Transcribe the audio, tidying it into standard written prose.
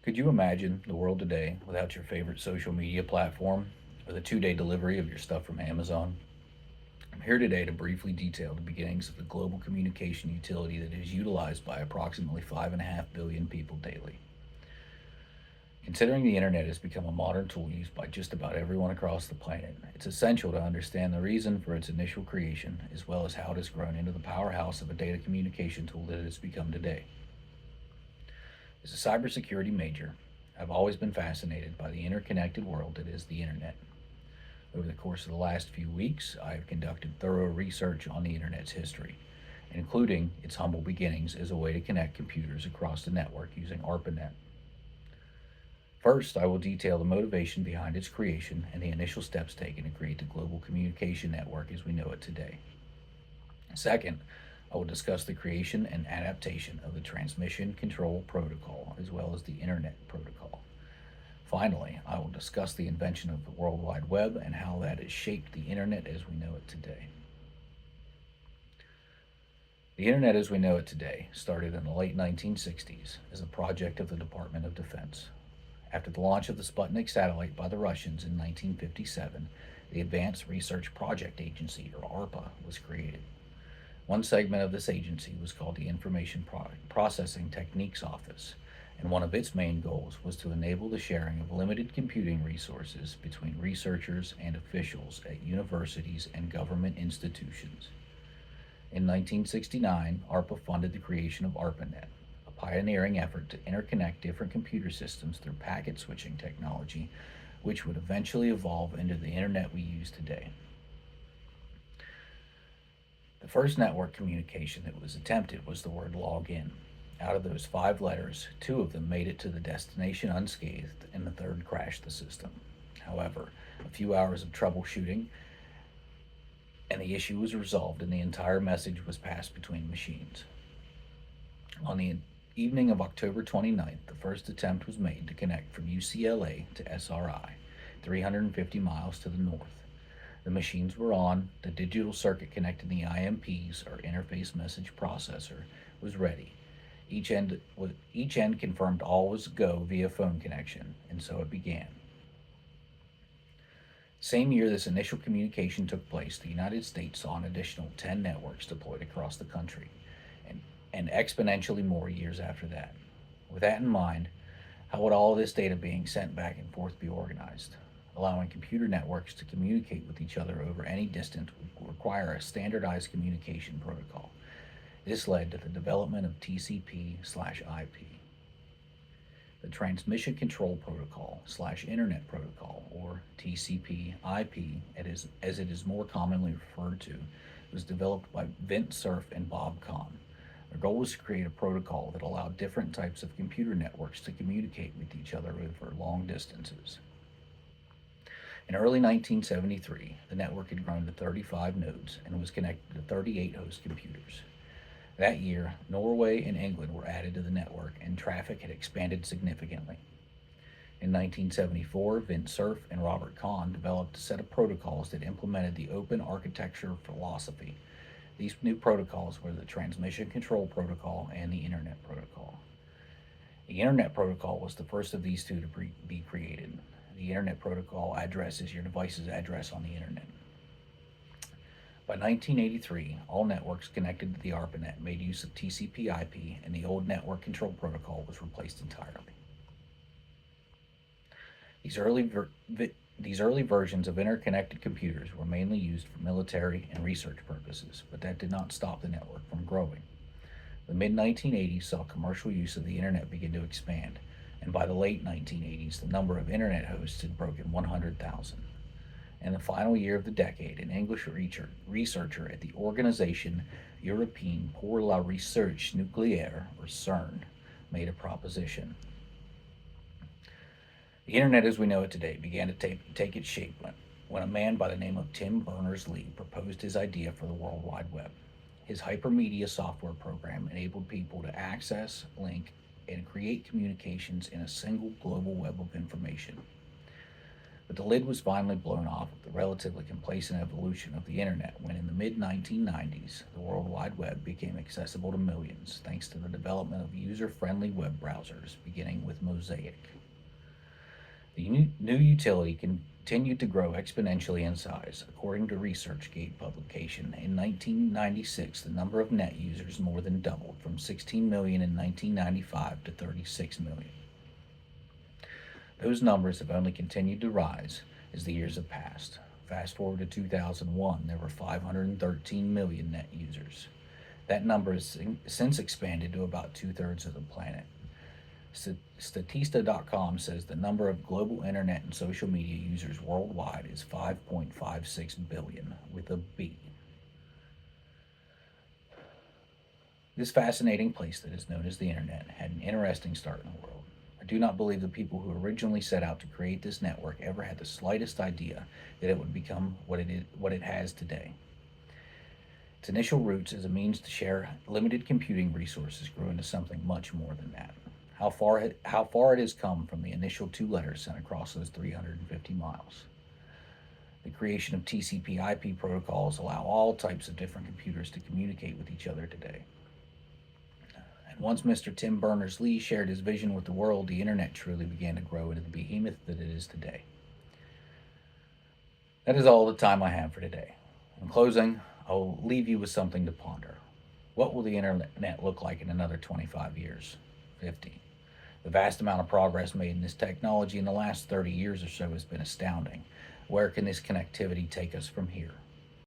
Could you imagine the world today without your favorite social media platform or the 2 day delivery of your stuff from Amazon? I'm here today to briefly detail the beginnings of the global communication utility that is utilized by approximately 5.5 billion people daily. Considering the internet has become a modern tool used by just about everyone across the planet, it's essential to understand the reason for its initial creation as well as how it has grown into the powerhouse of a data communication tool that it has become today. As a cybersecurity major, I've always been fascinated by the interconnected world that is the internet. Over the course of the last few weeks, I have conducted thorough research on the internet's history, including its humble beginnings as a way to connect computers across the network using ARPANET. First, I will detail the motivation behind its creation and the initial steps taken to create the global communication network as we know it today. Second, I will discuss the creation and adaptation of the Transmission Control Protocol as well as the Internet Protocol. Finally, I will discuss the invention of the World Wide Web and how that has shaped the Internet as we know it today. The Internet as we know it today started in the late 1960s as a project of the Department of Defense. After the launch of the Sputnik satellite by the Russians in 1957, the Advanced Research Project Agency, or ARPA, was created. One segment of this agency was called the Information Processing Techniques Office, and one of its main goals was to enable the sharing of limited computing resources between researchers and officials at universities and government institutions. In 1969, ARPA funded the creation of ARPANET, a pioneering effort to interconnect different computer systems through packet switching technology, which would eventually evolve into the internet we use today. The first network communication that was attempted was the word login. Out of those 5 letters, 2 of them made it to the destination unscathed, and the third crashed the system. However, a few hours of troubleshooting and the issue was resolved, and the entire message was passed between machines. On the evening of October 29th, the first attempt was made to connect from UCLA to SRI, 350 miles to the north. The machines were on, the digital circuit connecting the IMPs, or interface message processor, was ready. Each end confirmed all was go via phone connection, and so it began. Same year this initial communication took place, the United States saw an additional 10 networks deployed across the country, and exponentially more years after that. With that in mind, how would all of this data being sent back and forth be organized? Allowing computer networks to communicate with each other over any distance would require a standardized communication protocol. This led to the development of TCP/IP. The Transmission Control Protocol/Internet Protocol, or TCP/IP, as it is more commonly referred to, was developed by Vint Cerf and Bob Kahn. Their goal was to create a protocol that allowed different types of computer networks to communicate with each other over long distances. In early 1973, the network had grown to 35 nodes and was connected to 38 host computers. That year, Norway and England were added to the network, and traffic had expanded significantly. In 1974, Vint Cerf and Robert Kahn developed a set of protocols that implemented the open architecture philosophy. These new protocols were the Transmission Control Protocol and the Internet Protocol. The Internet Protocol was the first of these two to be created. The Internet Protocol addresses your device's address on the Internet. By 1983, all networks connected to the ARPANET made use of TCP/IP, and the old Network Control Protocol was replaced entirely. These early, these early versions of interconnected computers were mainly used for military and research purposes, but that did not stop the network from growing. The mid 1980s saw commercial use of the Internet begin to expand, and by the late 1980s, the number of Internet hosts had broken 100,000. In the final year of the decade, an English researcher at the Organisation Européenne pour la Recherche Nucléaire, or CERN, made a proposition. The Internet as we know it today began to take its shape when a man by the name of Tim Berners-Lee proposed his idea for the World Wide Web. His hypermedia software program enabled people to access, link, and create communications in a single global web of information. But the lid was finally blown off of the relatively complacent evolution of the internet when, in the mid 1990s, the World Wide Web became accessible to millions thanks to the development of user friendly web browsers, beginning with Mosaic. The new utility continued to grow exponentially in size. According to ResearchGate publication, in 1996, the number of net users more than doubled from 16 million in 1995 to 36 million. Those numbers have only continued to rise as the years have passed. Fast forward to 2001, there were 513 million net users. That number has since expanded to about two-thirds of the planet. Statista.com says the number of global internet and social media users worldwide is 5.56 billion, with a B. This fascinating place that is known as the internet had an interesting start in the world. I do not believe the people who originally set out to create this network ever had the slightest idea that it would become what it has today. Its initial roots as a means to share limited computing resources grew into something much more than that. How far it has come from the initial two letters sent across those 350 miles. The creation of TCP/IP protocols allow all types of different computers to communicate with each other today. And once Mr. Tim Berners-Lee shared his vision with the world, the internet truly began to grow into the behemoth that it is today. That is all the time I have for today. In closing, I will leave you with something to ponder. What will the internet look like in another 25 years? 50? The vast amount of progress made in this technology in the last 30 years or so has been astounding. Where can this connectivity take us from here?